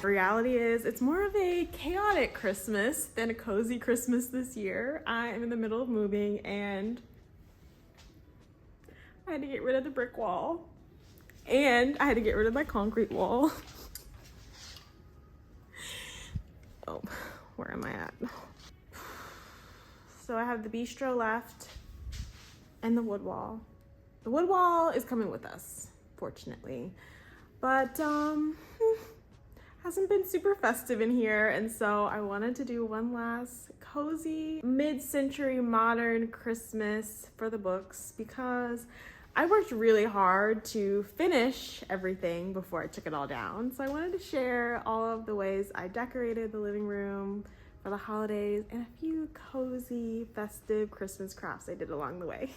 The reality is it's more of a chaotic Christmas than a cozy Christmas this year. I am in the middle of moving and I had to get rid of the brick wall and I had to get rid of my concrete wall. Oh, where am I at? So I have the bistro left and the wood wall. The wood wall is coming with us, fortunately, but hasn't been super festive in here, and so I wanted to do one last cozy mid-century modern Christmas for the books because I worked really hard to finish everything before I took it all down. So I wanted to share all of the ways I decorated the living room for the holidays and a few cozy festive Christmas crafts I did along the way.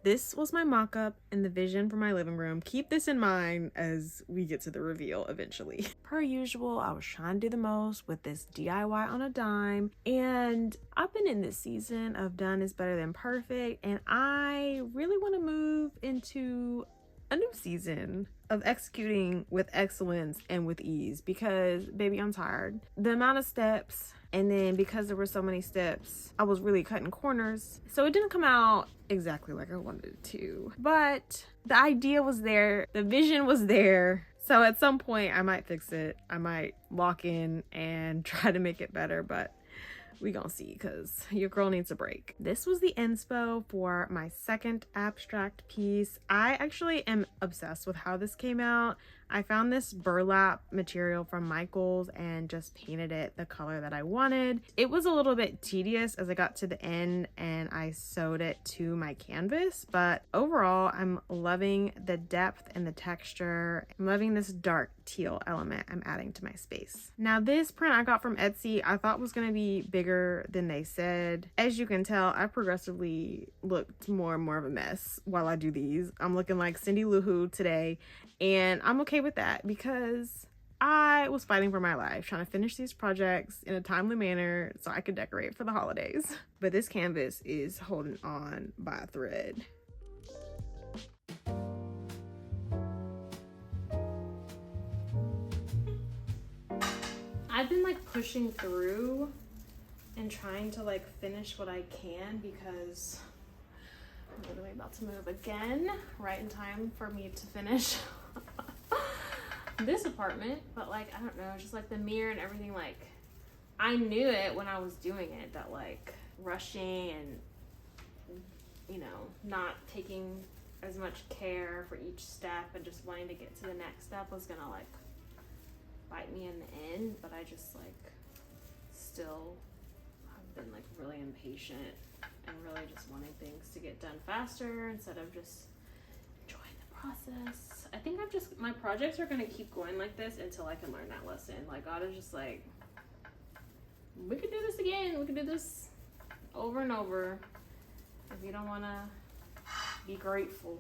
This was my mock-up and the vision for my living room. Keep this in mind as we get to the reveal eventually. Per usual, I was trying to do the most with this DIY on a dime, and I've been in this season of done is better than perfect, and I really want to move into a new season of executing with excellence and with ease because, baby, I'm tired. The amount of steps, and then because there were so many steps, I was really cutting corners. So it didn't come out exactly like I wanted it to. But the idea was there. The vision was there. So at some point, I might fix it. I might lock in and try to make it better, but we gonna see because your girl needs a break. This was the inspo for my second abstract piece. I actually am obsessed with how this came out. I found this burlap material from Michael's and just painted it the color that I wanted. It was a little bit tedious as I got to the end and I sewed it to my canvas, but overall I'm loving the depth and the texture. I'm loving this dark teal element I'm adding to my space. Now this print I got from Etsy I thought was going to be bigger than they said. As you can tell, I progressively looked more and more of a mess while I do these. I'm looking like Cindy Lou Who today, and I'm okay with that because I was fighting for my life trying to finish these projects in a timely manner so I could decorate for the holidays. But this canvas is holding on by a thread. I've been like pushing through and trying to like finish what I can because I'm literally about to move again right in time for me to finish this apartment. But like, I don't know, just like the mirror and everything, like I knew it when I was doing it that like rushing and, you know, not taking as much care for each step and just wanting to get to the next step was gonna like bite me in the end. But I just like still have been like really impatient and really just wanting things to get done faster instead of just enjoying the process. I think my projects are gonna keep going like this until I can learn that lesson. Like God is just like, we could do this again. We could do this over and over if you don't wanna be grateful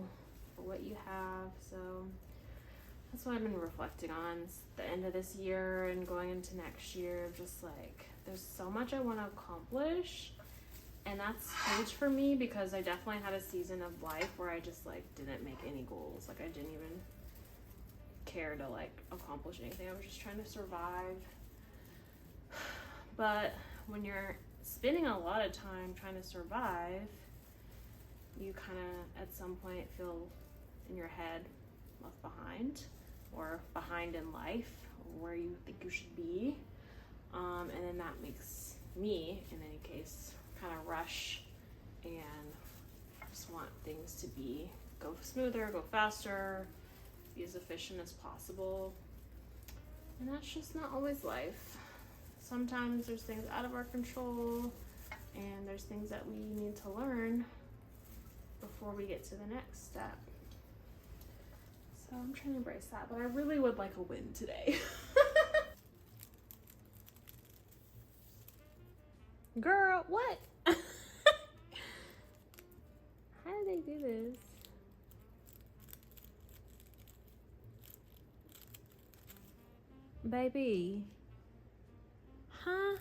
for what you have. So that's what I've been reflecting on the end of this year and going into next year. Just like, there's so much I want to accomplish, and that's huge for me because I definitely had a season of life where I just like didn't make any goals. Like I didn't even care to like accomplish anything. I was just trying to survive. But when you're spending a lot of time trying to survive, you kind of at some point feel in your head left behind, or behind in life, or where you think you should be, and then that makes me, in any case, kind of rush and just want things to go smoother, go faster, be as efficient as possible, and that's just not always life. Sometimes there's things out of our control, and there's things that we need to learn before we get to the next step. So I'm trying to embrace that, but I really would like a win today. Girl, what? How do they do this? Baby. Huh?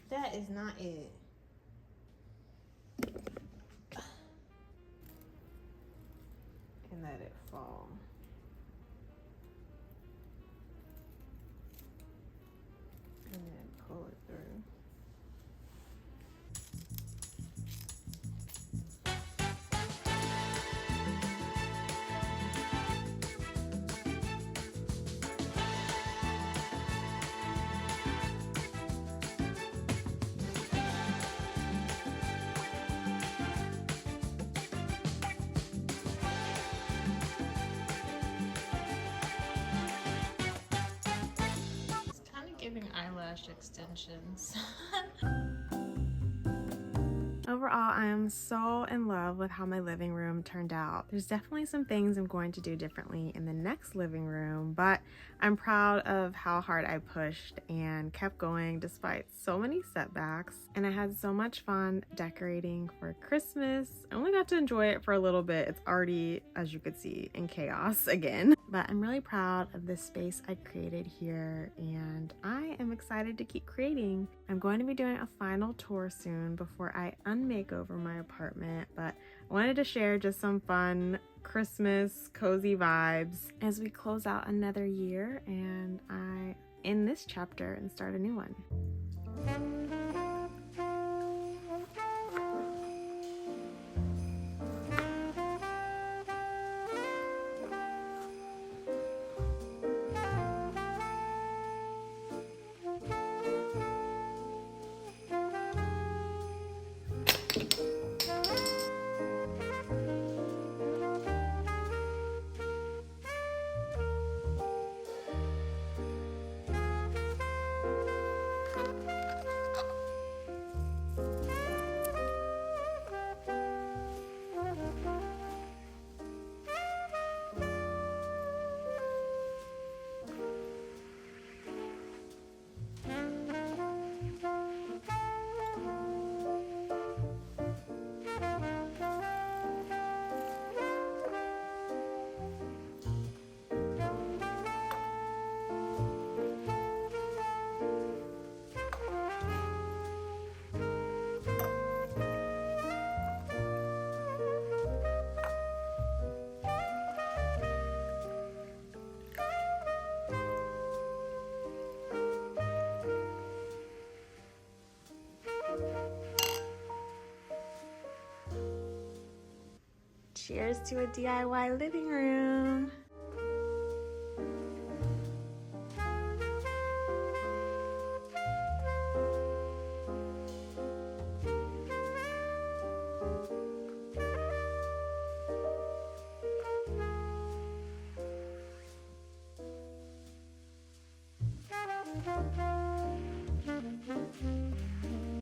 That is not it. And let it fall. eyelash extensions. Overall, I am so in love with how my living room turned out. There's definitely some things I'm going to do differently in the next living room, but I'm proud of how hard I pushed and kept going despite so many setbacks. And I had so much fun decorating for Christmas. I only got to enjoy it for a little bit. It's already, as you could see, in chaos again. But I'm really proud of the space I created here, and I am excited to keep creating. I'm going to be doing a final tour soon before I un-make over my apartment, but I wanted to share just some fun Christmas cozy vibes as we close out another year and I end this chapter and start a new one. Cheers to a DIY living room.